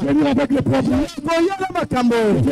venir avec le problème. Venir avec le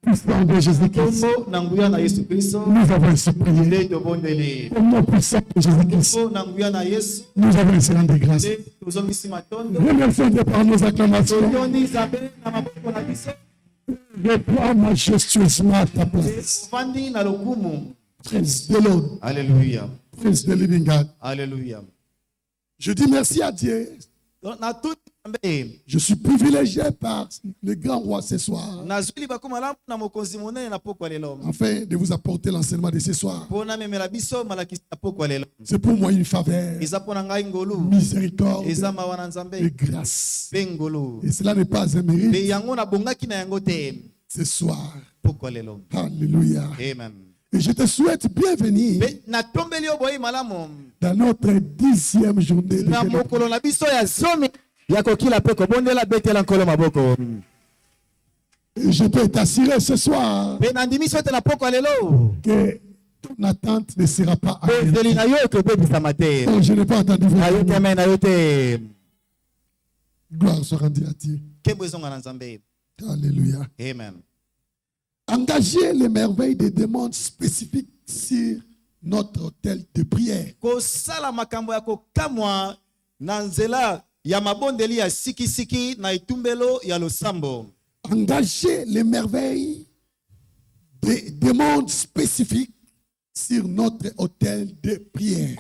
puissant de Jésus-Christ, nous avons ainsi prié. Au nom puissant de Jésus-Christ, nous avons ainsi rendu grâce. Remercions Dieu par nos acclamations. Réponds majestueusement à ta place. Praise the Lord. Alléluia. Praise the living God. Alléluia. Je dis merci à Dieu. Je suis privilégié par le grand roi ce soir, afin de vous apporter l'enseignement de ce soir. C'est pour moi une faveur, miséricorde et grâce. Et cela n'est pas un mérite. Ce soir. Alléluia. Amen. Et je te souhaite bienvenue dans notre 10e journée de et je peux t'assurer ce soir que ton attente ne sera pas anéantie. Oh, je n'ai pas entendu vous. Gloire soit rendue à Dieu. Alléluia. Amen. Engager les merveilles des demandes spécifiques sur notre autel de prière. Engager les merveilles des demandes spécifiques sur notre autel de prière.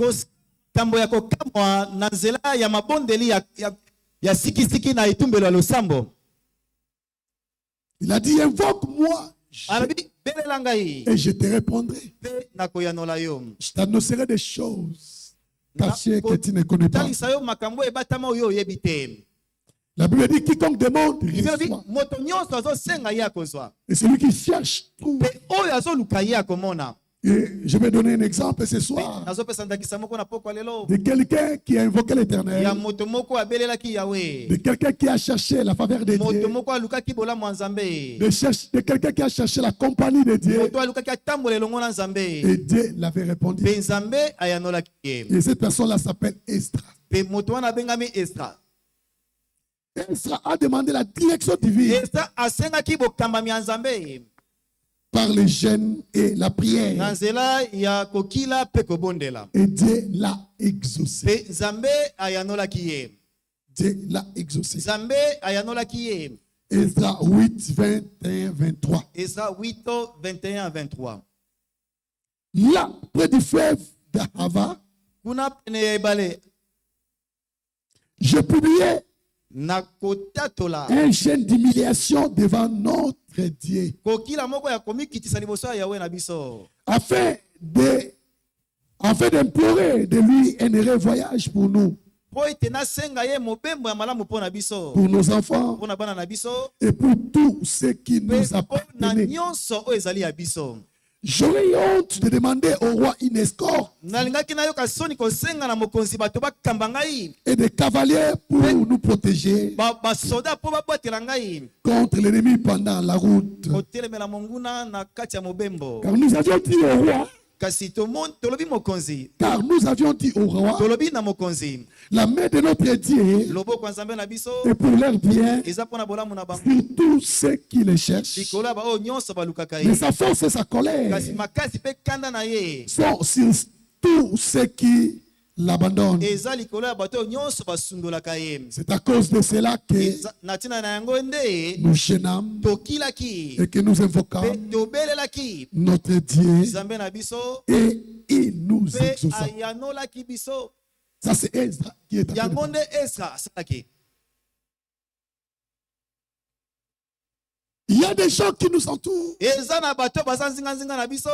Il a dit, invoque-moi et je te répondrai. Je t'annoncerai des choses cachées que tu ne connais pas. La Bible dit, quiconque demande, reçoit. Et celui qui cherche, trouve. Et je vais donner un exemple ce soir de quelqu'un qui a invoqué l'Éternel, de quelqu'un qui a cherché la faveur de Dieu, de quelqu'un qui a cherché la compagnie de Dieu, et Dieu l'avait répondu. Et cette personne-là s'appelle Esdras. Esdras a demandé la direction divine par le jeûne et la prière. Et Dieu l'a exaucé. Dieu l'a exaucé. Esdras 8, 21, 23. Esdras 8, 21, 23. Là, près du fleuve d'Ahava, je publiais un jeûne d'humiliation devant notre Dieu, afin d'implorer de lui un heureux voyage pour nous, pour nos enfants et pour tous ceux qui nous appartenaient. J'aurais honte de demander au roi une escorte et des cavaliers pour nous protéger contre l'ennemi pendant la route. Car nous avions dit au roi kasi tolobi mokonzi. Car nous avions dit au roi, Tolobi na mokonzi. la main de notre Dieu Loboko ya Nzambe na biso est pour leur bien eza pona bolamu na bango. sur tous ceux qui le cherchent. Likolo ya bao nyonso balukaka Mais ye. sa force et sa colère Kasi makasi pe kanda na ye. sont sur tous ceux qui l'abandonnent. Eza likolo ya bato nyonso basundolaka ye. C'est à cause de cela que Na tina na yango nde nous gênons tokilaki et que nous pe invoquons tobelelaki notre Dieu Nzambe na biso et il nous pe exauce. ayanolaki biso. Ça, c'est Ezra qui est en train de Yango parler. nde Esra asalaki. Il y a des gens qui nous entourent. Eza na bato baza nzinga na biso.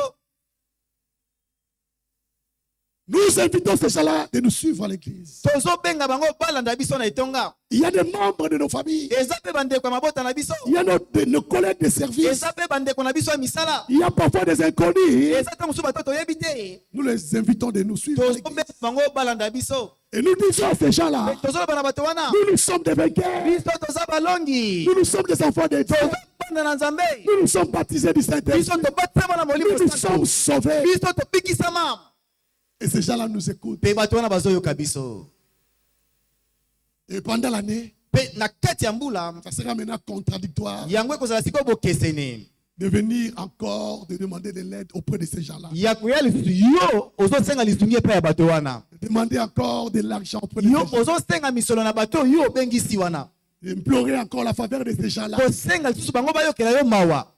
Nous invitons ces gens-là de nous suivre à l'église. Tozobenga bango balanda biso na etonga. Il y a des membres de nos familles. Eza pe bandeko ya mabota na biso. Il y a nos collègues de service. Eza pe bandeko na biso ya misala. Il y a parfois des inconnus. Eza te mosusu bato toyebi te. Nous les invitons de nous suivre à l'église. Tozobenga bango balanda biso. Et nous disons à ces gens-là, Tozoloba na bato wana. nous sommes des vainqueurs. Biso toza balongi. Nous sommes des enfants de Dieu. Tozobanda na Nzambe. Nous sommes baptisés du Saint-Esprit. Biso tobatama na molimo Nous santo. sommes sauvés. Biso tobikisama. Et ces gens-là nous écoutent. Pe bato wana bazoyoka biso. Et pendant l'année, Pe na kati ya mbula ça sera maintenant contradictoire yango ekozala sikoyo bokeseni. de venir encore de demander de l'aide auprès de ces gens-là. Ya koya lisusu yo ozosenga lisungi epai ya bato wana. Demander encore de l'argent auprès de Yo ces gens. ozosenga misolo na bato yo obengisi wana. Implorer encore la faveur de ces gens-là. Kosenga lisusu bango bayokela yo mawa.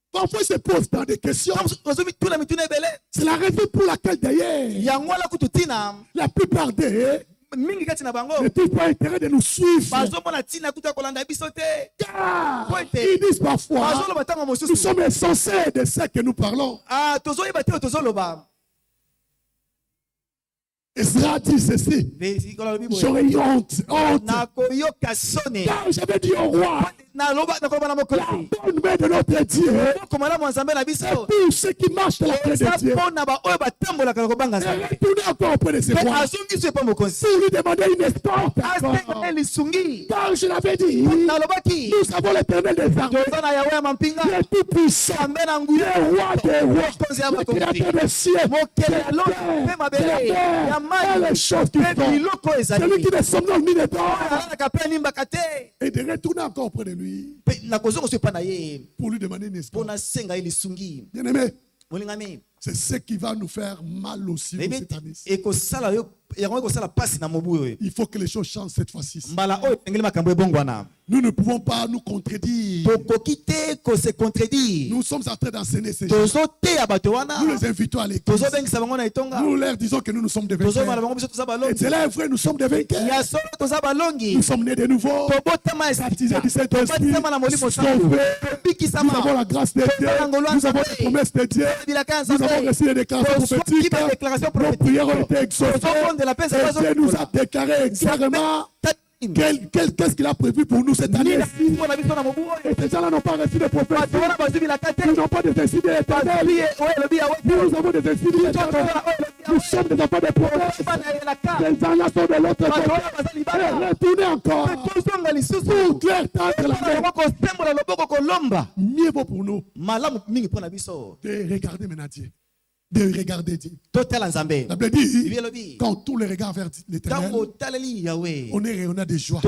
Parfois, se posent dans des questions. Ozomituna mituna ebele. C'est la raison pour laquelle d'ailleurs, Yango ala kutu tina la plupart d'eux mingi kati na bango. ne trouvent pas intérêt de nous suivre. Bazomona tina kutu ya kolanda biso te. Car Pointe. ils disent parfois, Bazoloba ntango nous mosusu. sommes insensés de ce que nous parlons. Ah, tozoyeba te oyo tozoloba. Ezra dit ceci. J'aurais eu honte. Nakoyoka soni. Car j'avais dit au roi, Nakoloba na la mokonzi. bonne main de notre Dieu Komala mo Nzambe na est biso. pour ceux qui marchent dans la paix Eza de Dieu. mpona baoyo batambolaka na kobanga Et Nzambe. retournez encore auprès de ces Pe rois azongi so epa mokonzi. pour lui demander une escorte. encore. Asenga lisungi. Car je l'avais dit, Nalobaki. nous avons l'éternel des armées, Toza na Yawe ya mampinga. le tout-puissant, Nzambe na le nguya. roi des rois, Mokonzi ya le bakonzi. créateur des cieux, Mokele de ya loto la pe terre, mabele de la ya terre, et mai les choses qui pe font. biloko Celui ezali. qui ne somnole ni ne dort. Alalaka pe nimbaka te. Et de retourner encore auprès de lui Pe nakozonga so epa na ye. pour lui demander une escorte. Mpona senga ye lisungi. Bien-aimé, Molingami. c'est ce qui va nous faire mal aussi Nayebi cette année. ekosala yo yango ekosala pasi na mobu oyo. Il faut que les choses changent cette fois-ci. Mbala oyo esengeli makambo ebongwana. Nous ne pouvons pas nous contredire. Tokoki te kose contredire. Nous sommes en train d'enseigner ces gens. Tozoteya bato wana. Nous les invitons à l'église. Tozobengisa bango na etonga. Nous leur disons que nous sommes des Tozomala vainqueurs. bango biso toza Et balongi. c'est là, frère, nous sommes des vainqueurs. Ya solo toza balongi. Nous sommes nés de nouveau. Tobotama Baptisés esika. du Saint-Esprit. Tobatisama na molimo santo. Sauvés. Nous Tobikisama. avons la grâce de Dieu. Nous avons les promesses de Dieu. Bilaka Nous avons Nzambe. reçu les déclarations prophétiques. Tozwaki déclaration Nos prophétique. prières ont été exaucées. Tozobondela la paix, Et Dieu nous a déclaré clairement qu'est-ce qu'il a prévu pour nous cette année. Et ces gens-là n'ont pas reçu de prophétie. Ils n'ont pas de décider éternel. Nous avons des décisions éternelles. Nous sommes des enfants de prophètes. Ces gens-là sont de l'autre côté. Et retournez encore. Pour clair tendre la main. Mieux vaut pour nous de regarder maintenant Dieu. De regarder Dieu. La Bible dit, quand tous les regards vers l'éternel, on est rayonnant de joie. Et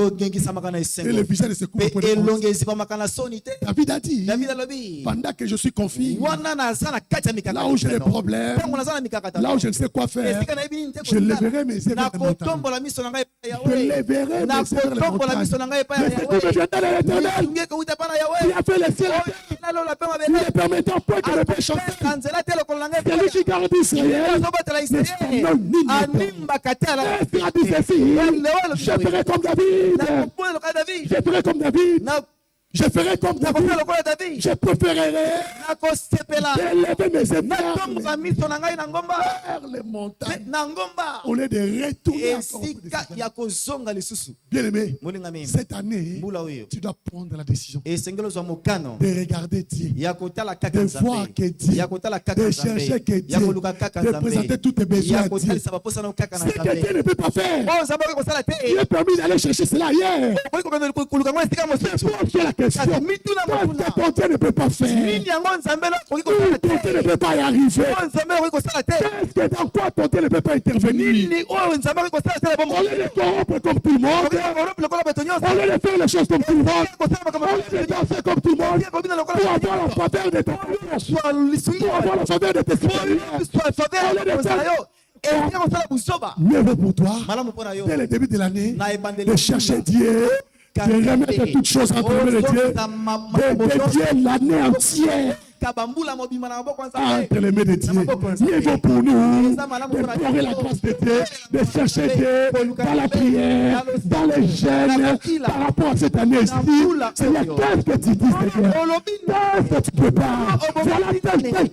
le visage de ce couple. David a dit, pendant que je suis confié, là où j'ai des problèmes, là où je ne sais quoi faire, je lèverai mes yeux vers les montagnes. Je lèverai mes yeux vers les montagnes. Mais c'est tout me viendra de l'éternel. Il a fait les cieux. Il ne permettra pas que le péché celui qui garde Israël ne somnole ni ne dort. Et a dit ceci, je ferai comme David. Je ferai comme David. Je ferai comme David. Je préférerai élever mes épaules vers les montagnes au lieu de retourner encore. Bien aimé, cette année, tu dois prendre la décision de regarder Dieu, de voir que Dieu, de chercher que Dieu, de présenter tous tes besoins à Dieu. Ce que Dieu ne peut pas faire, il est permis d'aller chercher cela hier. C'est pour la question. Kasi mitu na Qu'est-ce mokuna. que ton Dieu ne peut pas faire? Nini yango nzambe na koki Ton kosala Dieu ne te. peut pas y arriver. Oyo nzambe akoki kosala te. Qu'est-ce que dans quoi ton Dieu ne peut pas intervenir? Nini oyo nzambe akoki kosala te na bomoi. Au lieu de corrompre comme tout le monde, Okoki korompre lokola bato nyonso. au lieu de faire les choses comme tout le monde, Kosala makambo au lieu de danser comme tout le monde, kobina lokola pour avoir la faveur de tes proches, soit lisungi pour avoir la faveur de tes supérieurs, soit faveur ya kosala yo. Et kosala busoba. mieux vaut pour toi, Malamu mpona yo. dès le début de l'année, Na ebandeli. de chercher Dieu, de remettre toutes choses entre les mains de Dieu, de dédier l'année entière Kabambula mobima na maboko entre nzambe. les mains de Dieu. Mieux vaut pour nous d'implorer la grâce de Dieu, de chercher Dieu dans la prière, dans les jeûnes, par rapport à cette année-ci. Seigneur, qu'est-ce que tu dis, Seigneur? Qu'est-ce que tu peux pas? Voilà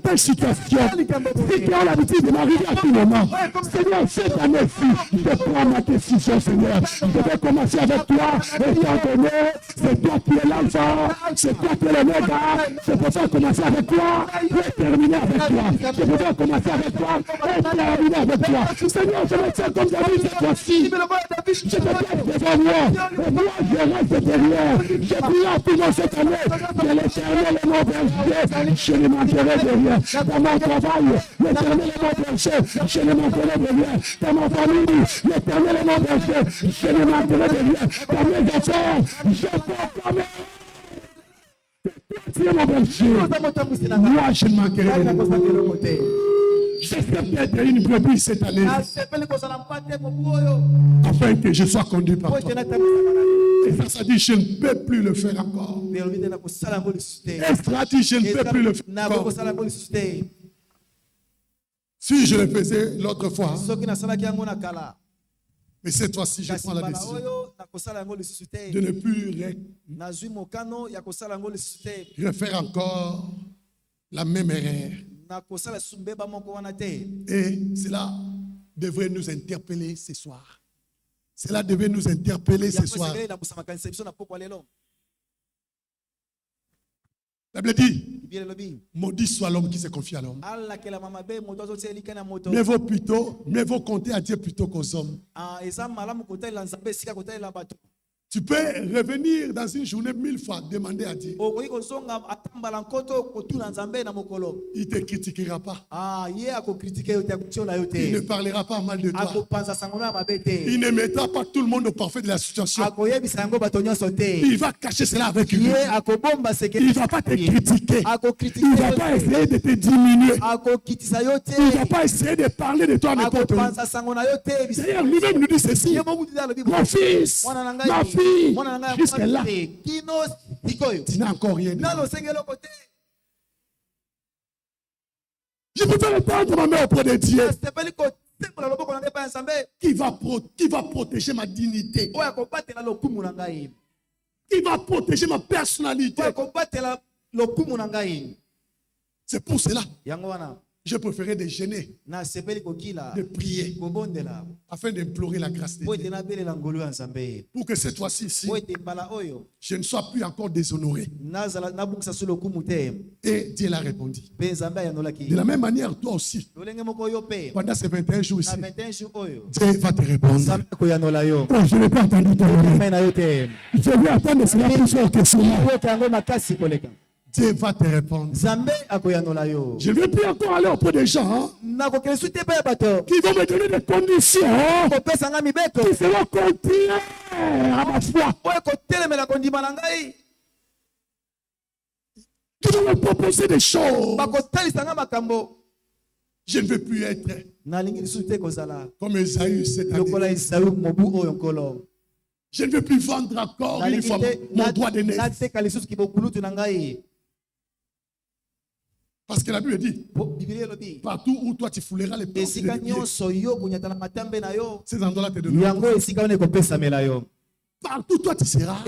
telle situation. Si tu as l'habitude de m'arriver à tout moment, Seigneur, cette année-ci, je prends ma décision, Seigneur. Je vais commencer avec toi, étant donné, c'est toi qui es l'alpha, c'est toi qui es l'oméga. Je peux pas commencer avec toi et terminer avec toi. Je peux pas commencer avec toi et terminer avec toi. Seigneur, je me tiens comme David cette fois-ci. Je te place devant moi. Et moi, je reste derrière. Je prie à tout dans cette année. Que l'Éternel est mon berger. Je ne manquerai de rien. Dans mon travail, l'Éternel est mon berger. Je ne manquerai de rien. Dans ma famille, l'Éternel est mon berger. Je ne manquerai de rien. Dans mes affaires, je proclame. Tu es mon berger. Moi, je ne manquerai de rien. J'espère d'être une brebis cette année, afin que je sois conduit par toi. Et ça dit, je ne peux plus le faire encore. Et ça dit, je ne peux plus le faire encore. Si je le faisais l'autre fois, mais cette fois-ci, je prends la décision de ne plus refaire encore la même erreur. Et cela devrait nous interpeller ce soir. Cela devait nous interpeller ce soir. La Bible dit, maudit soit l'homme qui se confie à l'homme. Mieux vaut compter à Dieu plutôt qu'aux hommes. Tu peux revenir dans une journée 1000 fois, demander à Dieu. Il ne te critiquera pas. Il ne parlera pas mal de toi. Il ne mettra pas tout le monde au parfait de la situation. Il va cacher cela avec lui. Il ne va pas te critiquer. Il ne va pas essayer de te diminuer. Il ne va pas essayer de parler de toi n'importe où. D'ailleurs, lui-même nous dit ceci. Mon fils, ma fille, jusque-là, tu n'as encore rien dit. Je préfère prendre ma main auprès de Dieu qui va protéger ma dignité, qui va protéger ma personnalité. C'est pour cela je préférais de gêner, de prier, afin d'implorer la grâce de Dieu. Pour que cette fois-ci, je ne sois plus encore déshonoré. Et Dieu l'a répondu. De la même manière, toi aussi, pendant ces 21 jours ici, Dieu va te répondre. Oh, je n'ai pas entendu ton nom. Je vais attendre cela plus fort que cela. Dieu va te répondre. Je ne vais plus encore aller auprès des gens qui vont me donner des conditions qui seront contraires à ma foi. Qui vont me proposer des choses. Je ne veux plus être comme Esaü cette année. Je ne veux plus vendre encore une fois mon droit d'aînesse. Parce que la Bible dit, partout où toi tu fouleras les pieds, ces endroits-là te donneront. Partout toi tu seras,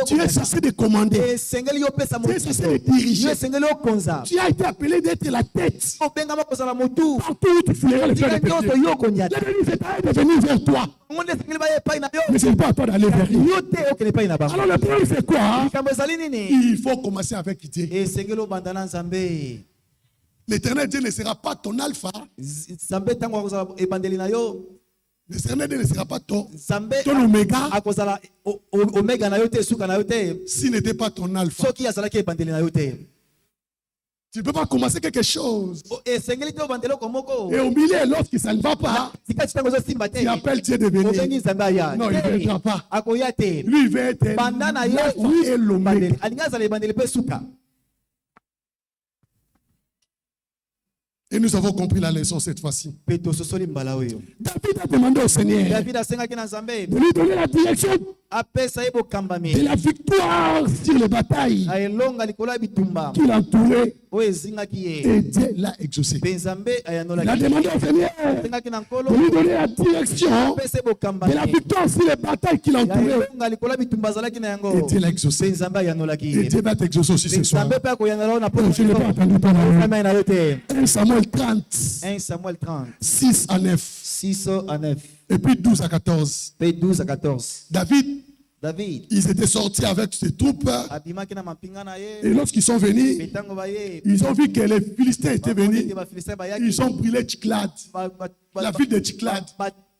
tu es censé de commander, tu es censé de diriger, tu as été appelé d'être la tête. Partout où tu fouleras les pieds de péché, l'ennemi est venu vers toi. Mais ce n'est pas à toi d'aller vers lui. Alors le problème c'est quoi? Il faut commencer avec Dieu. L'Éternel Dieu ne sera pas ton alpha L'éternel ne sera pas ton Nzambe oméga akozala oméga na yo te suka na yo te s'il n'était pas ton alpha. soki azalaki ebandeli na yo te. Tu ne peux pas commencer quelque chose. Esengeli te obandeli komoko. Et au milieu, lorsque ça ne va pas, Sika chitango zo simba te. tu appelles Dieu de venir. Obengi Nzambe aya. Non, il ne viendra pas. Akoya te. Lui, il va être Bandana ya l'alpha et l'oméga. alinga azala ebandeli pe suka. Et nous avons compris la leçon cette fois-ci. Peto sosoli mbala oyo. David a demandé au Seigneur David asengaki na Nzambe. de lui donner la direction Apesa ye bokambami. de la victoire sur les batailles Aelonga likolo ya bitumba. qui l'entouraient. Oyo ezingaki ye. Et Dieu l'a exaucé. Pe Nzambe Il a ayanolaki. demandé au Seigneur Asengaki na nkolo. de lui donner la direction Apesa ye de la bokambami. victoire sur les batailles qui l'entouraient. Aelonga likolo ya bitumba azalaki na yango. Et Dieu l'a Pe exaucé. Nzambe ayanolaki Et ye. Dieu va t'exaucer aussi ce soir. Nzambe pe akoyangola na Je n'ai pas entendu ton nom. Amen na yo te. 1 Samuel 30, 1 Samuel 30, 6 à 9. 6 à 9. Et puis 12 à 14. Pe 12 à 14. David, David ils étaient sortis avec ses troupes. abimaki na mapinga na ye. Et lorsqu'ils sont venus, Petango ba ye. ils ont vu que les Philistins étaient venus. Ba Philistin ba yaki. Ils ont brûlé Tchiklad, la ville de Tchiklad.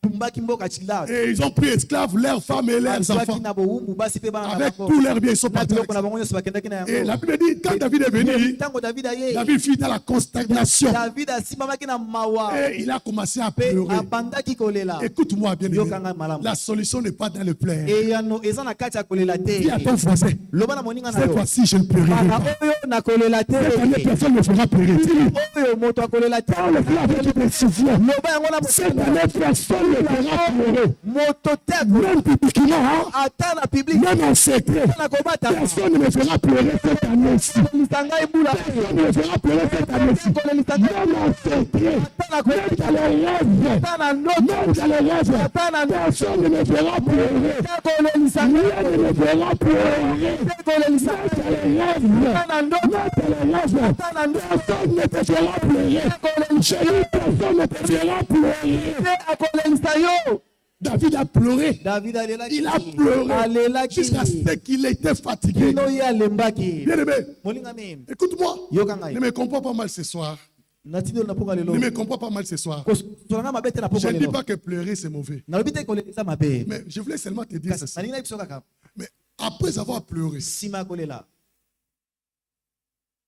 Tumbaki mboka Tchiklad. Et ils ont pris esclaves leurs femmes et leurs enfants. Na bowumbu basi pe bana Avec tous leurs biens, ils sont partis. na bango nyonso bakendaki na Et yango. la Bible dit, quand David est venu, Tango David aye. David fut dans la constagnation. David asimamaki na mawa. Et il a commencé à Pe pleurer. abandaki kolela. Écoute-moi bien, Yokanga malamu. la solution n'est pas dans le pleurs. E yano eza na kati ya kolela te. Dis à ton voisin, Loba na moninga na cette yo. fois-ci, je ne pleurerai Maka pas. oyo na kolela te. Cette année, personne ne fera pleurer. Dis-lui, Oyo moto akolela te. parle avec des souffles. Loba yango na Cette moto. année, personne ne fera pleurer. Moto te. Même publiquement, hein, Ata na public. même en secret, Na kobata. personne ne me fera pleurer cette année-ci. Lisanga ibula. Personne ne me fera pleurer cette année-ci. Même en secret, même dans les rêves, Ata na note. même dans les rêves, Ata na note. personne ne me fera pleurer. Rien ne me fera pleurer. Même dans les rêves, même dans les rêves, personne ne te fera pleurer. Chez lui, personne ne te fera pleurer. David a pleuré. David alelaki. Il a pleuré Alelaki. jusqu'à ce qu'il était fatigué. Kino ye alembaki. Bien aimé, Molinga mim. écoute-moi. Yokanga. Ne me comprends pas mal ce soir. Natino na poka lelo. Ne me comprends pas mal ce soir. Solanga mabete na Je poka ne dis lelo. pas que pleurer c'est mauvais. Na lobite kolelisa mabe. Mais je voulais seulement te dire ceci. Nalinga biso kaka. Mais après avoir pleuré, Sima kolela.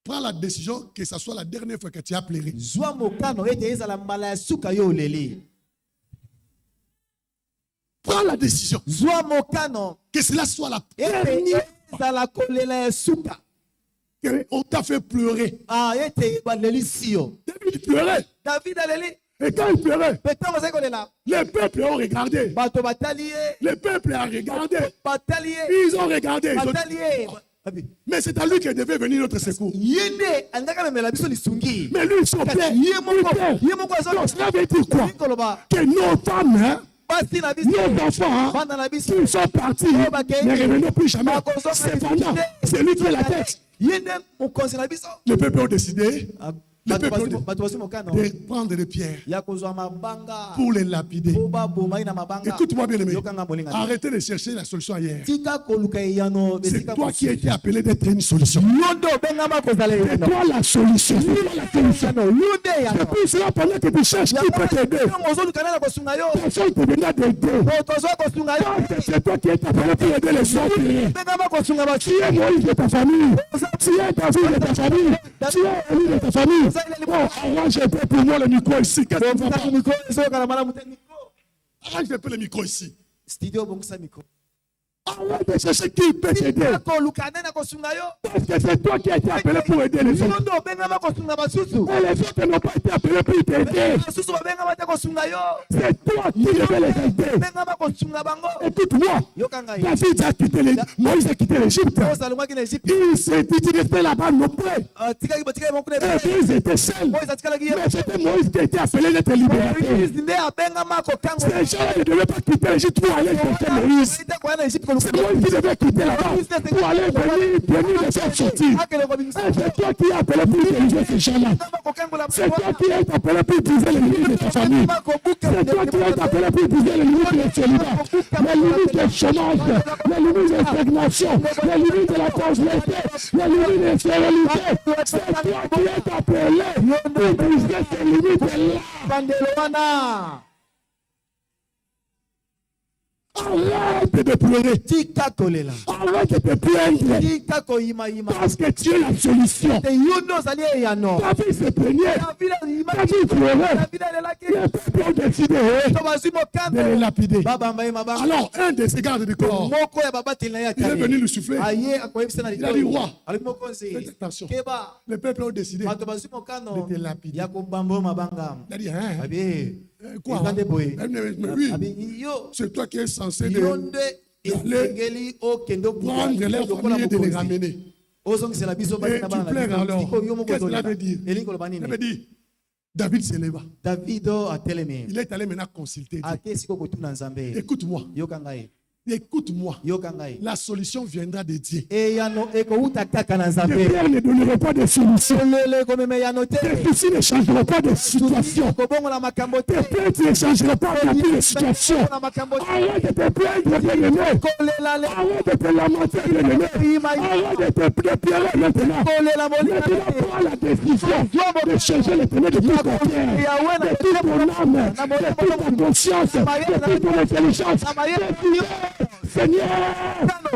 prends la décision que ce soit la dernière fois que tu as pleuré. Zwa mokano ete ezala mbala ya suka yo leli. Prends la décision Zwa mokano que cela soit la ete dernière ezala kolela ya suka. qu'on t'a fait pleurer. Ah ete baleli sio. David pleurait. David aleli. Et quand il pleurait, Petango se kolela. les peuples ont regardé. Bato batali ye. Les peuples ont regardé. Batali ye. Ils ont regardé. Ils ont dit, Batali ye. Abi. mais c'est à lui que devait venir notre secours. Yende andaka memela biso lisungi. Mais lui, il s'en plaît. Ye Il moko. perd. Ye moko azo. Donc, cela veut dire quoi? Koloba. Que nos femmes, hein, Basi na biso. nos enfants, hein, Bana na biso. qui sont partis, ne revenons plus jamais. Cependant, c'est lui qui est la tête. Yende mokonzi na biso. Les peuples ont décidé Bato basi mokano. de prendre des pierres Ya kozwa mabanga. pour les lapider. Oba bomai na mabanga. Écoute-moi bien aimé. Yokanga molinga. Arrêtez de chercher la solution ailleurs. Tika koluka yano. C'est toi qui as été appelé d'être une solution. Yondo bengama kozala C'est yano. toi la solution. C'est toi la solution. Yonde C'est yano. pour cela pendant que tu cherches qui peut t'aider. Ozolukana na kosunga yo. Personne ne te viendra t'aider. Tozwa kosunga yo. C'est toi qui es appelé pour aider les autres. Bengama kosunga ba. Tu es Moïse de ta famille. Tu es David de ta famille. Tu es Élie de ta famille. Oh, arrange un peu pour moi le micro ici. Qu'est-ce que tu vas faire? Arrange un peu le micro ici. Studio bongisa miko. Arrête de chercher qui peut t'aider. Kolukana na kosunga yo. Parce que c'est toi qui as été appelé pour aider les autres. Yondo bengama kosunga basusu. Et les autres n'ont pas été appelés pour t'aider. Basusu bengama te kosunga yo. C'est toi qui devais les aider. Bengama kosunga bango. Écoute-moi. Yokanga yo. David a quitté Moïse a quitté l'Égypte. Ozalungaki na Egypte. Il s'est dit qu'il était là-bas non plus. Tikaki batika moko na. Et ils étaient seuls. Moïse atikalaki ye. Mais c'était Moïse qui a été appelé d'être libérateur. Nde abengama kokango. Ces gens ne devaient pas quitter l'Égypte pour aller chercher Moïse. C'est Moïse qui devait quitter là-bas pour aller venir les faire sortir. Et c'est toi qui es appelé pour diriger ces gens-là. C'est toi qui es appelé pour briser les limites de ta famille. C'est toi qui es appelé pour briser les limites de célibat, les limites de chômage, les limites de stagnation, les limites de la pauvreté, les limites de stérilité. C'est toi qui es appelé pour briser ces limites-là. Arrête de pleurer. tika kolela Arrête de te plaindre. tika koyima Parce que tu es la solution. te yuno ozali eyano David se plaignait. David pleurait. Les peuples ont décidé to bazwi de mokanda les lapider. babamba ye mabanga Alors, un de ses gardes du corps, moko ya babateli na ye il est venu atali lui souffler. aye akoyebisa na Il a dit, roi, alobi mokonzi faites attention. keba Les peuples ont décidé bato bazwi mokano de te lapider. ya kobamba yo mabanga Il a dit, hein? abi Quoi? eza nde boye Mais oui, abi yo c'est toi qui es censé yo de nde esengeli okende prendre leur famille et de les ramener. ozongisela biso Et basi na tu bana pleures na alors. biso yo moko Qu'est-ce qu'il ozolela avait dit? elingi koloba Il nini avait dit, David s'éleva. davido atelemi Il est allé maintenant consulter Dieu. ake siko kotuna nzambe Écoute-moi, yoka ngai écoute-moi. yoka ngai La solution viendra de Dieu. eyano ekouta kaka na Les nzambe pères ne donneront pas de solution. lele komema eyano te Les fils ne changeront pas de situation. kobongola makambo te Tes plaintes ne changeront pas de situation. kobongola makambo te Arrête de te plaindre, bien-aimé. kolela le Arrête de te lamenter, bien-aimé. Arrête de te pleurer maintenant. kolela molina Maintenant, prends la décision de changer le ténèbres de tout ton cœur, de toute ton âme, de toute ta conscience, de toute ton intelligence. Seigneur,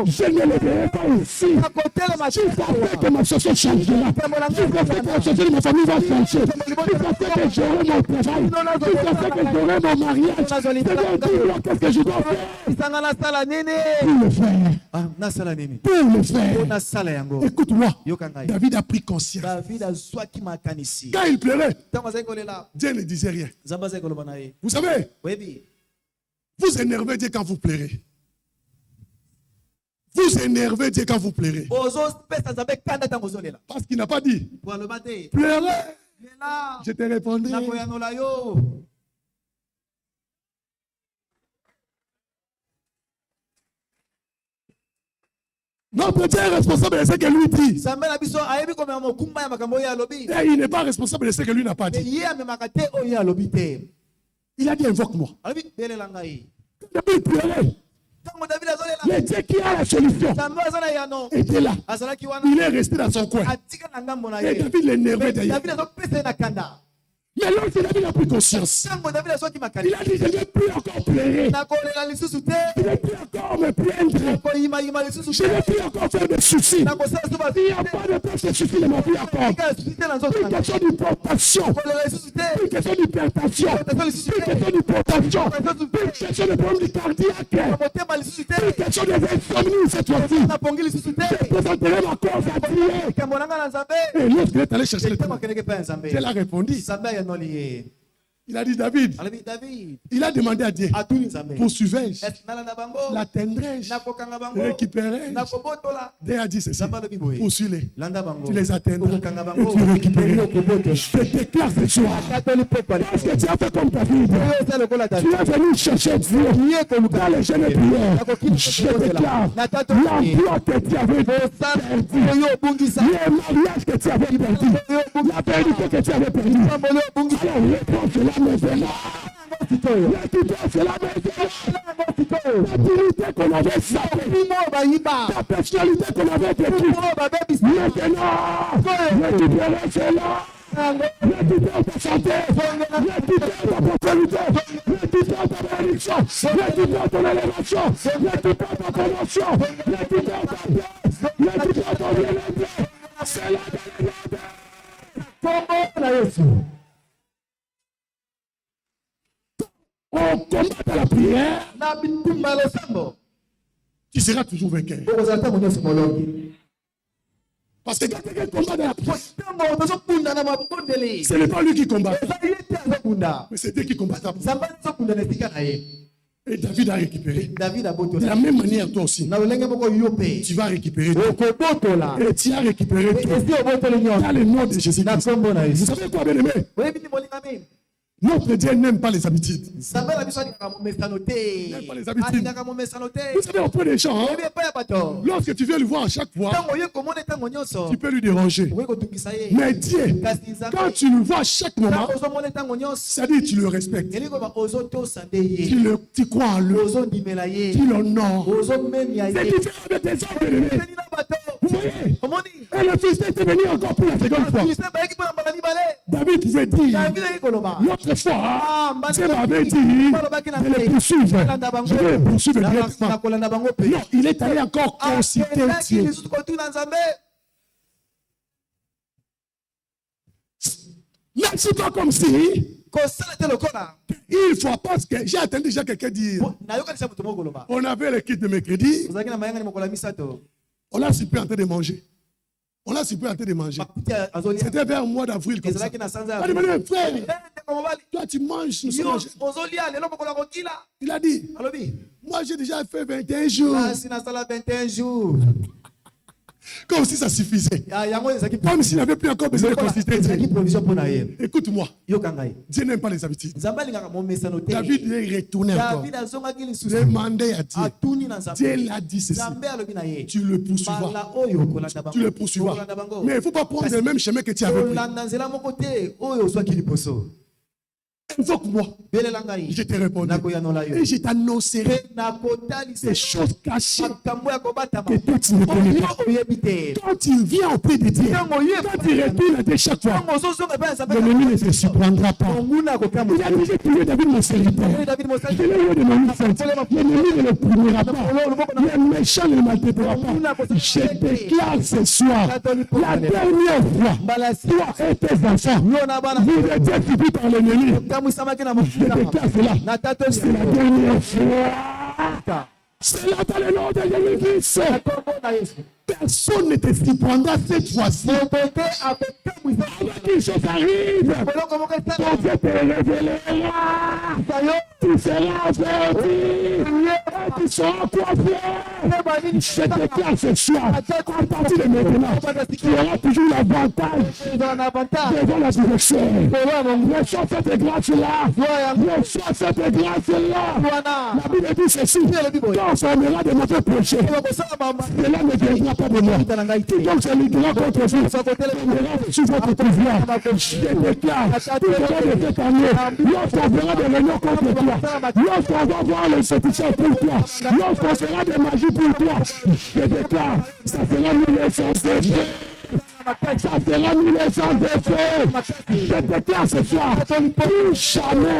je ne le verrai pas ici. Jusqu'à ce que ma situation changera. Jusqu'à ce que la situation de ma famille va changer. Jusqu'à ce que j'aurai mon travail. Jusqu'à ce que j'aurai mon mariage. Seigneur, dis-moi qu'est-ce que je dois faire isanga nasala nini pour le faire. nasala nini Pour le faire. nasala yango Écoute-moi, yoka ngai David a pris conscience. david azwaki makanisi Quand il pleurait, ntango azali kolela Dieu ne disait rien. nzambe azali koloba na ye Vous savez, oyebi vous énervez Dieu quand vous pleurez. Vous énervez Dieu quand vous pleurez. ozopesa nzambe kanda ntango ozolela Parce qu'il n'a pas dit, po aloba te pleurez, lela je te répondrai. nakoyanola yo Notre Dieu est responsable de ce que lui dit. nzambe na biso ayebi komema mokumba ya makambo oyo alobi Et il n'est pas responsable de ce que lui n'a pas me dit. ye amemaka te oyo alobi te Il a dit, invoque-moi. alobi belela ngai David pleurait. ntango david azolela Le Dieu qui a la solution nzambe aza na yano était là. azalaki wana Il est resté dans son coin. atika na ngambo na Et ye David l'énervait d'ailleurs. david azopesa ye na kanda Mais lorsque David a pris conscience, ntango david azwaki il makanisi a dit, je ne vais plus encore pleurer. nakolela lisusu te Je ne vais plus encore me plaindre. nakoyimayima lisusu Je ne vais te plus encore faire de soucis. nakosala lisusu Il n'y a pas de place de soucis dans ma vie encore. basika lisusu te na nzoto Plus na ngai question d'hypertension. kolela lisusu te Plus question d'hypertension. Plus question d'hypertension. Plus question de problème cardiaque. motema lisusu te Plus question des insomnies cette fois-ci. napongi lisusu te Je présenterai ma cause à Dieu. likambo na ngai na nzambe Et lorsqu'il est allé chercher le ntango témoin, akendeki mpe ya nzambe Dieu l'a répondu. nzambe ayanoli ye Il a dit, David, alobi david il a demandé à Dieu, atuni nzambe poursuivais-je, nalanda bango l'atteindrai-je, nakokanga bango récupérais-je. nakobotola Dieu a dit ceci, nzambe alobi boye poursuis-les, landa bango tu les atteindras okokanga et bango tu récupéreras. okobotola Je déclare ce soir, katoli pokwa parce que tu as fait comme David, oyo eza lokola tu es venu chercher Dieu dans les jeunes prières. Je déclare l'emploi que tu avais perdu, oyo obungisa le mariage que tu avais perdu, la vérité que tu avais perdu. Alors reprends cela maintenant. La tutelle, c'est la maison. La dignité qu'on avait sauvée, ta personnalité qu'on avait détruite. Maintenant, récupérer cela. Récupère ta santé, récupère ta prospérité, récupère ta bénédiction, récupère ton élévation, récupère ta promotion, récupère ta paix, récupère ton bien-être. C'est la délivrance. On combat dans la prière, na bitumba ya losambo tu seras toujours vainqueur. okozala ntango nyonso molongi Parce que quand quelqu'un combat dans la prière, ntango tozokunda na mabondeli ce n'est pas lui qui combat, eza ye te azokunda mais c'est Dieu qui combat ta prière. nzambe azokunda na esika na ye Et David a récupéré. david De abotola la même manière, toi aussi, na lolenge moko yo mpe tu vas récupérer. okobotola Et tu as récupéré tout. esi obotoli Dans nyonso le nom de Jésus-Christ. na kombo na Vous yesu savez quoi, bien aimé? oyebi ni molingami Notre Dieu n'aime pas les habitudes. nzambe na biso alingaka momesano te N'aime pas les habitudes. alingaka momesano te Vous savez, auprès des gens, hein, oyebi epai ya bato lorsque tu viens le voir à chaque fois, ntango oye komona ntango nyonso tu peux lui déranger. okoki kotungisa ye Mais Dieu, kasi nzambe quand tu le vois à chaque moment, ntango ozomona ntango nyonso c'est-à-dire tu le respectes, elingi koyeba ozotosa nde ye tu crois en lui, ozondimela ye tu l'honores. ozomemia C'est ye différent de tes hommes, bien aimé. eseni na bato Vous voyez voyez? Et le Philistin était venu encore pour la seconde fois. David pouvait dire, l'autre fois, Dieu m'avait dit de les poursuivre. Je vais les poursuivre directement. Non, il est allé encore consulter Dieu. Même si pas comme si, il faut, parce que j'ai entendu déjà quelqu'un dire, on avait le kit de mercredi, on l'a super en train de manger. On l'a super en train de manger. C'était vers le mois d'avril comme ça. Frère, toi tu manges, nous manges. Il a dit, moi j'ai déjà fait 21 jours. Comme si ça suffisait. Comme s'il n'avait plus encore besoin de consister. Écoute-moi. Dieu n'aime pas les habitudes. David est retourné encore. Demandez à Dieu. Dieu l'a dit ceci. Tu le poursuivras. Tu le poursuivras. Mais il ne faut pas prendre le même chemin que tu avais pris. Invoque-moi. Je te répondrai. Et je t'annoncerai des choses cachées que toi tu ne connais pas. Quand tu viens auprès de Dieu, quand tu retournes de chaque fois, l'ennemi ne se surprendra pas. Il a déjà tué David mon serviteur. Je l'ai eu de mon sainte. L'ennemi ne le punira pas. Le méchant ne le maltraitera pas. Je déclare ce soir, la dernière fois, toi et tes enfants, vous étiez subis par l'ennemi. Je déclare cela. C'est la dernière fois. C'est là dans le nom de Jésus-Christ. Personne ne te surprendra cette fois-ci. Avec une chose arrive, ton Dieu te révélera. Tu seras averti. Tu seras coiffé. Je déclare ce soir, à partir de maintenant, tu auras toujours l'avantage devant la direction. Reçois cette grâce-là. Reçois cette grâce-là. La Bible dit ceci. Quand on s'en de notre péché, cela ne viendra pas de moi. Donc je liguerai contre vous. Je viendrai sur votre pouvoir. Je déclare, tout le monde de cette année, lorsqu'on verra des réunions contre toi, lorsqu'on va voir les féticheurs pour toi, lorsqu'on fera des magies pour toi, je déclare, ça sera 1900 effets. Ça sera 1900 effets. Je déclare ce soir, plus jamais,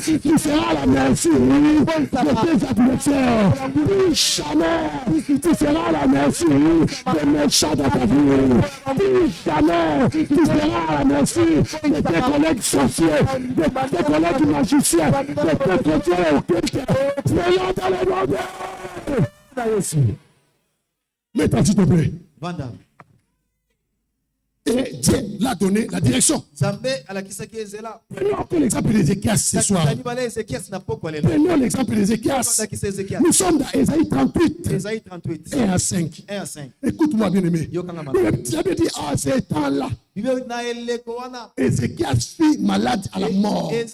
tu seras la merci de tes adversaires. Plus jamais, tu seras la merci des méchants dans ta vie. Plus jamais, tu seras la merci de tes collègues sorciers, de tes collègues magiciens, de tes chrétiens occultes. C'est là dans le nom de Jésus. Mets-toi s'il te plaît. Et Dieu l'a donné la direction. Prenons l'exemple d'Ézéchias ce soir. Prenons l'exemple d'Ézéchias. Nous sommes dans Ésaïe 38. 1 à 5. Écoute-moi, bien-aimé. J'avais dit, à ce temps-là, Ézéchias fut malade à la mort. Et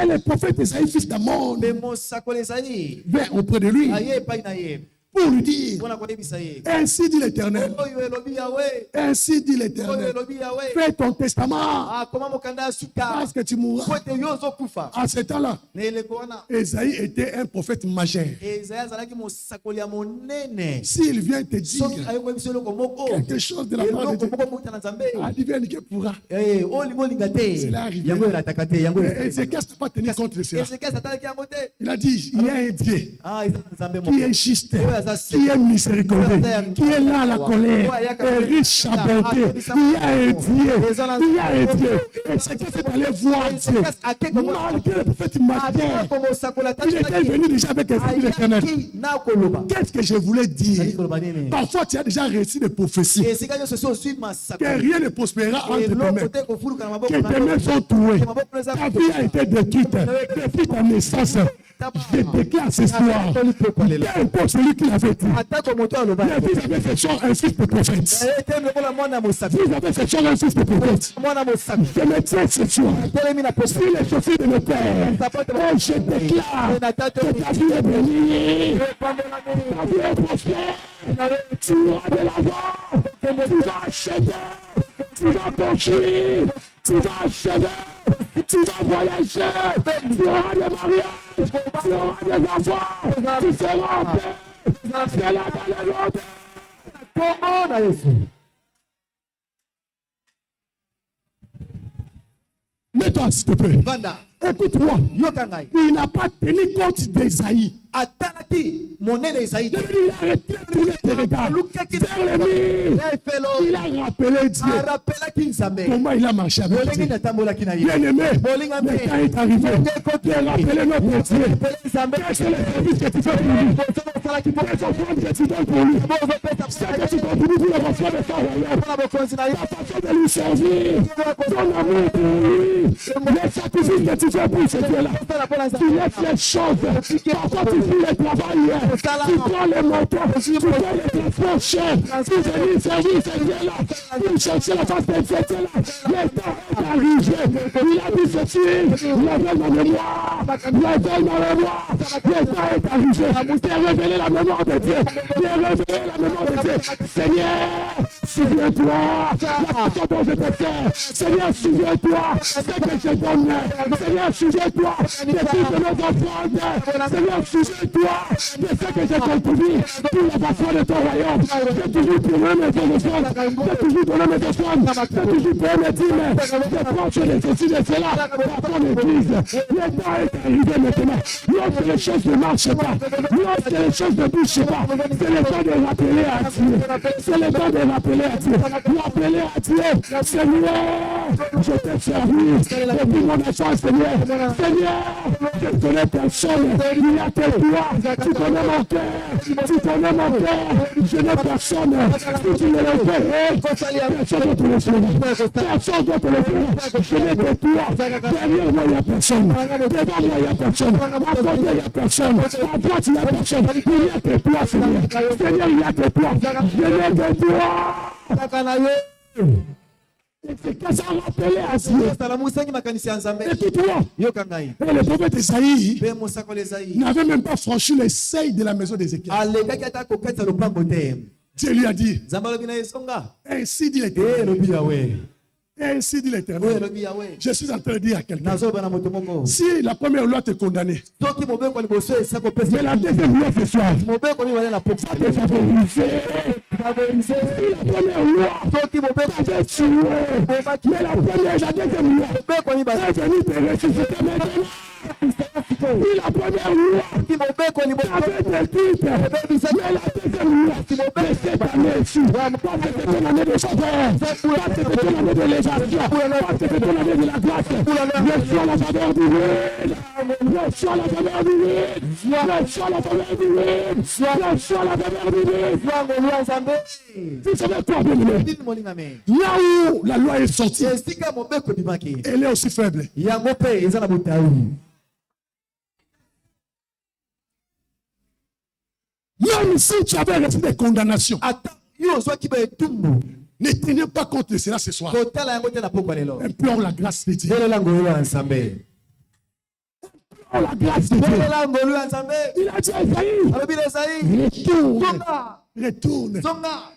le prophète Ésaïe, fils d'Amon, vint auprès de lui pour lui dire, ainsi dit l'Éternel, ainsi dit l'Éternel, fais ton testament parce que tu mourras. À ce temps-là, Ésaïe était un prophète majeur. S'il vient te dire quelque chose de la part de Dieu, il pourra. Cela arrive. Ézéchias n'a pas tenu compte de cela. Il a dit, il y a un Dieu qui est juste, qui est miséricordieux, qui est là à la colère, est riche à bonté. Il y a un Dieu, il y a un Dieu. Et c'est que c'est allé voir Dieu. Malgré le prophète majeur, il était venu déjà avec l'esprit de l'Éternel. Qu'est-ce que je voulais dire? Parfois, tu as déjà réussi des prophéties. Que rien ne prospérera entre tes mains. Que tes mains sont trouées. Ta vie a été détruite depuis ta naissance. Je déclare ce soir, quel est celui qui l'avait dit. Vous avez fait choix un fils de prophète. Vous avez fait choix un fils de prophète. Je me tiens ce soir. Si les chaussures de mon père, je déclare que ta vie est bénie. Ta vie est prospère. Tu auras de l'avant. Tu vas acheter. Tu vas construire. Tu vas acheter. Tu vas voyager. Tu auras des mariages. Tu auras des enfants. Tu seras en paix. Tu C'est là dans le nom de Jésus. Mets-toi, s'il te plaît. Écoute-moi. Il n'a pas tenu compte d'Esaïe. Il a retourné tes regards vers le mur. Il a rappelé Dieu. Comment il a marché avec Dieu. Bien-aimé, le temps est arrivé de rappeler notre Dieu. Quel est le service que tu fais pour lui? Quelles offrandes que tu donnes pour lui? C'est que tu continues pour le reflet de ton royaume. Ta façon de lui servir. Ton amour pour lui. Les sacrifices que tu fais pour ce Dieu-là. Tu laisses les choses. Parfois tu fais le travail. Tu prends les motos. Tu prends les transports chers. Tu venir servir ce Dieu-là. Pour chercher la face de ce Dieu-là. Le temps est arrivé. Il a dit ceci. Révèle ma mémoire. Révèle ma mémoire. Le temps est arrivé. De révéler la mémoire de Dieu. De révéler la mémoire de Dieu. Seigneur, souviens-toi. La façon dont je te sers. Seigneur, souviens-toi. Ce que je donne. Seigneur, souviens-toi. De toutes nos offrandes. Seigneur, souviens-toi. De ce que j'ai contribué pour la façon de ton royaume. J'ai toujours donné mes offrandes. J'ai toujours donné mes offrandes. J'ai toujours donné mes dîmes. J'ai proche de ceci, de cela. Pour l'église. Le temps est arrivé maintenant. Lorsque les choses ne marchent pas. Lorsque les choses ne bougent pas. C'est le temps de rappeler à Dieu. C'est le temps de rappeler à Dieu. Rappeler à Dieu. Seigneur, je t'ai servi. Depuis mon enfance, Seigneur. Seigneur, je ne connais personne. Il y a que toi. Tu connais mon cœur. Tu connais mon cœur. Je n'ai personne. Si tu me le fais, personne d'autre le fera. Personne d'autre le fera. Je n'ai que toi. Derrière moi, il n'y a personne. Devant moi, il n'y a personne. À côté, il n'y a personne. À droite, il n'y a personne. Il n'y a que toi, Seigneur. Seigneur, il n'y a que toi. Je n'ai que toi. C'est qu'à ça rappeler à Dieu. Écoute-moi. Et le prophète Esaïe n'avait même pas franchi les seuils de la maison d'Ézéchiel. Dieu lui a dit, ainsi dit l'Éternel. Ainsi dit l'Éternel. Je suis en train de dire à quelqu'un, si la première loi te condamnait, mais la deuxième loi ce soir, ça te favorisait. Si la première loi t'avait tué, mais la deuxième loi est venue te ressusciter maintenant. Si la première loi t'avait détruite, mais la deuxième loi de cette année-ci, parce que c'est ton année de faveur, parce que c'est ton année de l'évasion, parce que c'est ton année de la grâce, reçois la faveur du vide, reçois la faveur du vide, reçois la faveur du vide, reçois la faveur du vide. Vous savez quoi, bien-aimé? Là où la loi est sortie, elle est aussi faible. Même si tu avais reçu des condamnations, ne tenez pas compte de cela ce soir. Implore la grâce de Dieu. Implore la grâce de Dieu. Il a dit à Esaïe, retourne.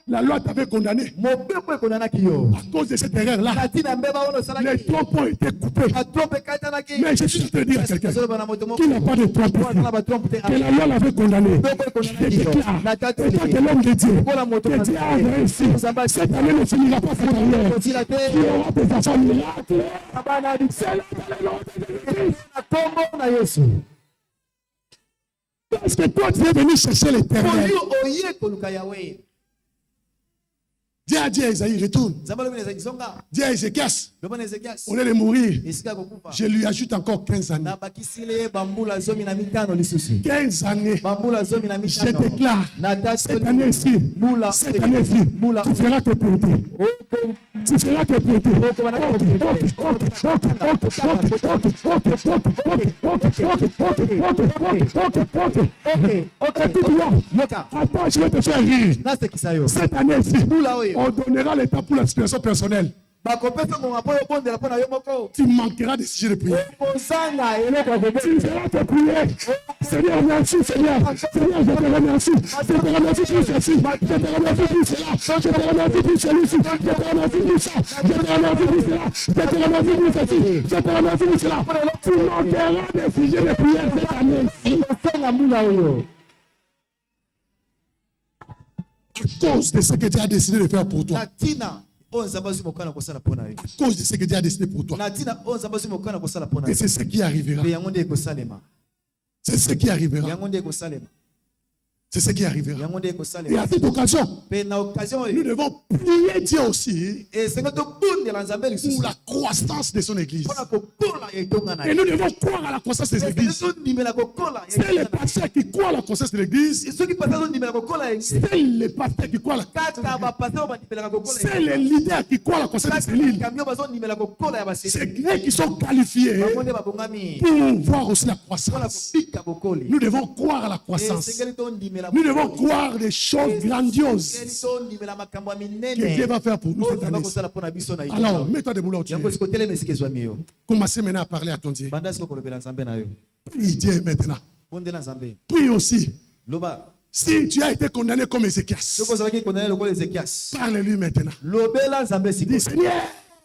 La loi t'avait condamné. À cause de cette erreur-là, les trompes ont été coupés. Mais je suis en train de dire à quelqu'un qui n'a pas de trompe, que la loi l'avait condamné. Je déclare, étant que l'homme de Dieu, que Dieu a réussi. Cette année ne finira pas cette année. Tu auras des enfants miracles. C'est là dans le nom de Jésus. Parce que toi, tu es venu chercher l'Éternel. Dis à Dieu, Esaïe, retourne. Dis à Ézéchias, au lieu de mourir, je lui ajoute encore 15 années. 15 années. Je déclare, cette année-ci, tu feras tes priorités. Tu feras tes priorités. Attends, je vais te faire rire. Cette année-ci, on donnera le temps pour la situation personnelle. Tu manqueras des sujets de prière. Tu feras tes prières. Seigneur, merci, Seigneur. Seigneur, je te remercie. Je te remercie pour ceci. Je te remercie pour cela. Je te remercie pour celui-ci. Je te remercie pour ça. Je te remercie pour cela. Je te remercie pour ceci. Je te remercie pour cela. Tu manqueras des sujets de prière cette année. cause de ce que Dieu a décidé de faire pour toi. na tina oyo nzambe azwi mokano kosala mpona yo À cause de ce que Dieu a décidé pour toi. na tina oyo nzambe azwi mokano kosala mpona Et yo c'est ce qui arrivera. mpe yango nde ekosalema C'est ce qui arrivera. yango nde ekosalema C'est ce qui arrivera. yango nde Et ekosalema à cette occasion, mpe na occasion nous oyo devons prier Dieu aussi esenga tobundela nzambe lisusu pour la croissance de son église. mpona kokola ya etonga na Et ye nous devons croire à la croissance des esenga églises. tondimela kokola C'est les pasteurs qui croient à la croissance de l'église. soki pasa tondimela kokola C'est les pasteurs qui croient à la croissance kaka bapasteur bandimelaka kokola C'est les leaders qui croient à la croissance des cellules. kamio bazondimela kokola ya C'est baseli eux qui sont qualifiés bango nde babongami pour voir aussi la mpona croissance. kobika bokoli Nous devons croire à la croissance. esengeli tondimela Nous devons croire des choses grandioses tondimela makambo ya que Dieu minene va faire pour nous cette oyo année. kosala mpona biso na Alors, mets-toi debout là où tu yango es. sikotelema esika ezwami yo Commencez maintenant à parler à ton Dieu. banda siko kolobela nzambe na yo Prie Dieu maintenant. bonde na nzambe Prie aussi. loba Si tu as été condamné comme Ézéchias, soki ozalaki kondane lokola ezekias parle-lui maintenant. lobela nzambe Dis siko Seigneur,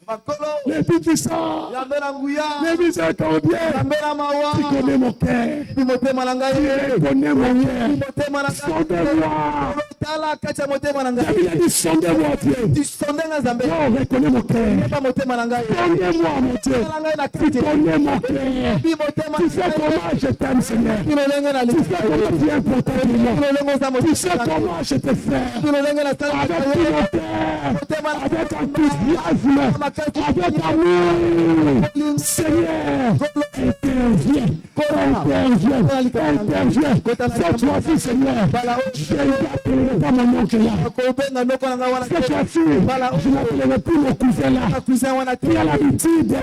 makolo le Tout-Puissant, nzambe na nguya le miséricordieux, nzambe na tu mawa connais mon cœur. mpi motema na ngai Tu connais mon cœur. motema na Sondez-moi. tala kati ya motema na David ngai a dit, sondez-moi Dieu. tisonde nga nzambe Oh, reconnais mon cœur. yeba motema na ngai Connais-moi mon Dieu. tala ngai na Tu kati connais mon cœur. mpi motema Tu sais comment je t'aime, Seigneur. mpi lolenge na Tu sais comment tu es important pour moi. lolenge oza Tu sais motema comment je te fais. mpi lolenge na sala Avec tout mon cœur, avec enthousiasme, avec amour. Seigneur, interviens, interviens. Cette fois-ci, Seigneur, je n'appellerai pas mon oncle là. kobenga ndoko na ngai wana Cette fois-ci, je n'appellerai plus mon cousin là. kusin wana te Qui a l'habitude de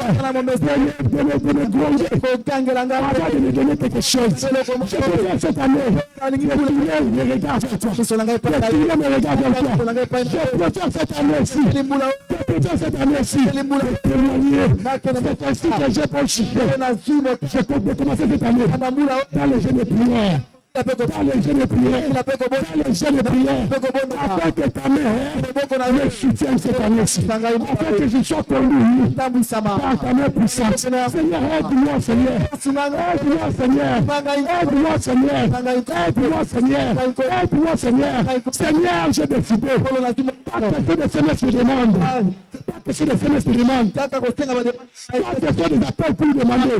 me gronder kokangela ngai avant de me donner quelque chose. Je peux faire cette année. Que tu me regardes vers toi. miso na ngai Que epai tu me regardes vers toi. na ngai epai Je peux faire cette année-ci. limbula Je peux faire cette année-ci. Témoigner. C'est ainsi que j'ai consulté. nazwi Je peux commencer cette année na mbula dans les jeux de prière. Dans les jeux de prière. Dans les jeux de prière. Afin que ta mère me soutienne cette année-ci. Afin que je sois conduit tambwisama par ta main puissante. Seigneur, aide-moi, Seigneur. Aide-moi, Seigneur. Aide-moi, Seigneur. Aide-moi, Seigneur. Aide-moi, Seigneur. Seigneur, j'ai décidé. Pas que des semestres me demandent. Pas que des semestres me demandent. kaka kosenga bade Pas que ce soit des appels pour demander.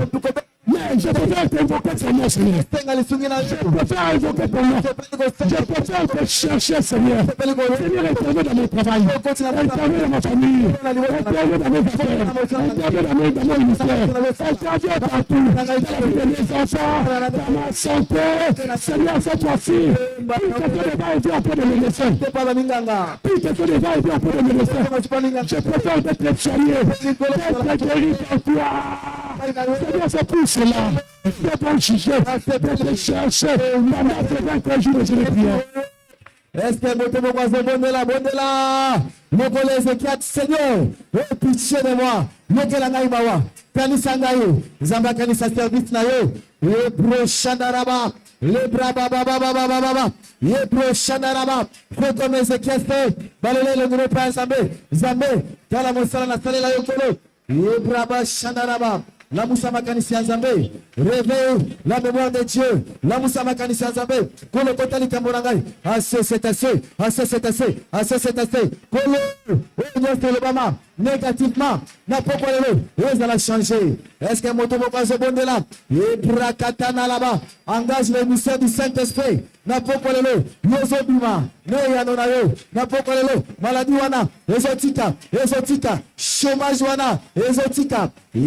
Mais je préfère t'invoquer ton nom, Seigneur. senga lisungi na Je préfère invoquer ton nom. Je préfère te chercher, Seigneur. Seigneur, interviens dans mon travail. Interviens dans ma famille. Interviens dans mes affaires. Interviens dans mon ministère. Interviens partout. Dans la vie de mes enfants. Dans ma santé. Seigneur, cette fois-ci. Puis que tu devas aider auprès de mes médecins. tepa baminganga Puis que tu devas aider auprès de mes médecins. Je préfère d'être soigné. D'être guéri par toi. Seigneur, c'est pour cela. C'est pour juger. C'est pour chercher. Pendant ces 20 jours de jeûne et prière. Est-ce que moto moko azobondela bondela mokolo ezekia Seigneur oh pitié de moi yokela ngai mawa kanisa ngai nzambe akanisa service na yo ebroshandaraba lebrababababababa ebroshandaraba fais comme Ezekiel fait balele longolo pa nzambe nzambe tala mosala na salela yo kolo ebrabashandaraba la Moussa Makanisi Nzambe, réveille la mémoire de Dieu. La Moussa Makanisi Nzambe, Kolo Kotali Kamborangai, assez c'est assez, assez c'est assez, assez c'est assez. Kolo, le Obama, négativement, n'a pas quoi le, ça a changé. Est-ce que Moto Mokazo Bondela, et Brakatana là-bas, engage le ministère du Saint-Esprit, n'a pas quoi le, Yozobima, Neyanona, n'a pas quoi le, maladie wana, Ezotika, chômage wana, Ezotika, et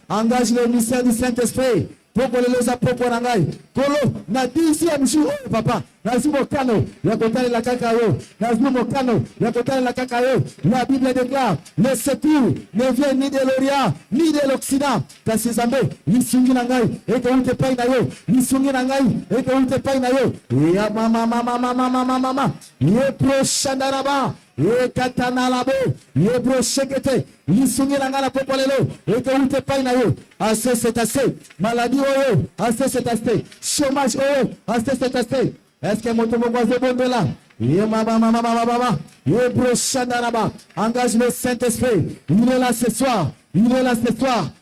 engage le ministère du Saint-Esprit. Poko leloza poko nangai. Kolo na disi ya mshu papa. Nazimo kano ya kotale la kaka yo. Nazimo kano ya kotale la kaka yo. La Bible déclare le secours ne vient ni de l'Orient ni de l'Occident. Kasi zambe lisungi nangai eke ute pai na yo. Lisungi nangai eke ute pai na yo. Ya mama. Ye pro shandaraba. Ye katana labo, ye brochekete, lisungi langala popolelo, et que vous te paye na yo, assez c'est assez, maladie oyo, assez c'est assez, chômage oyo, assez c'est assez. Est-ce que mon tomo boise bondela? Ye mama, ye brochandaraba, engage le Saint-Esprit, il est là ce soir,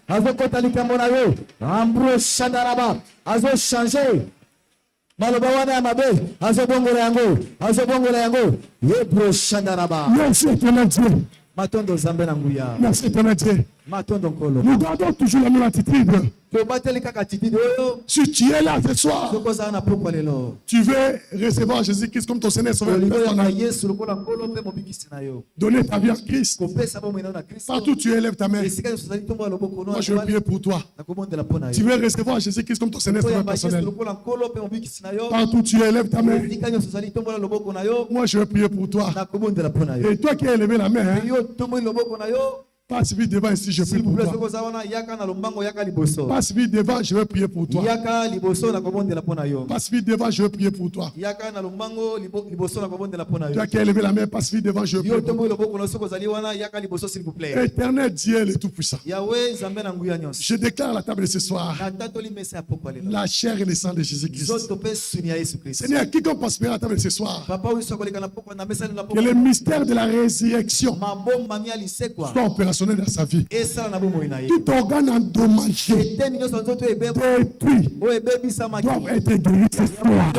Azo kotali kamona yo, ambro shandaraba, azo changer. maloba wana ya mabe azobongola yango yebro shandaraba. Merci éternel Dieu. Matondo zambe na nguya. Merci éternel Dieu. Matondo nkolo. Nous gardons toujours la même attitude. Si tu es là ce soir, tu veux recevoir Jésus-Christ comme ton Seigneur et Sauveur personnel. Donner ta vie à Christ. Partout tu élèves ta main. Moi je veux prier pour toi. Tu veux recevoir Jésus-Christ comme ton Seigneur et Sauveur personnel. Partout tu élèves ta main. Moi je veux prier pour toi. Et toi qui as élevé la main, passe vite devant ici, je prie pour toi. Passe vite devant, je vais prier pour toi. Passe vite devant, je vais prier pour toi. Toi qui as élevé la main, passe vite devant, je vais prier pour toi. Éternel Dieu, le Tout-Puissant. Je déclare à la table de ce soir la chair et le sang de Jésus-Christ. Seigneur, quiconque prospère à la table de ce soir, que le mystère de la résurrection soit opérationnel dans sa vie. Tout organe endommagé, détruit, doivent être guéris ce soir,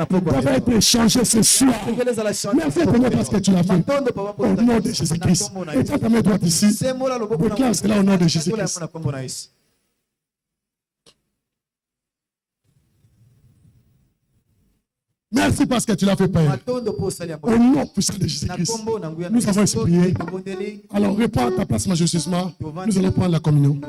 doivent être changés ce soir. Merci Seigneur parce que tu l'as fait. Au nom de Jésus-Christ. Et toi, ta main droite ici, déclare cela au nom de Jésus-Christ. Merci parce que tu l'as fait, Père. Au nom puissant de Jésus-Christ, nous avons prié. Alors, réponds à ta place majestueusement. Nous allons prendre la communion.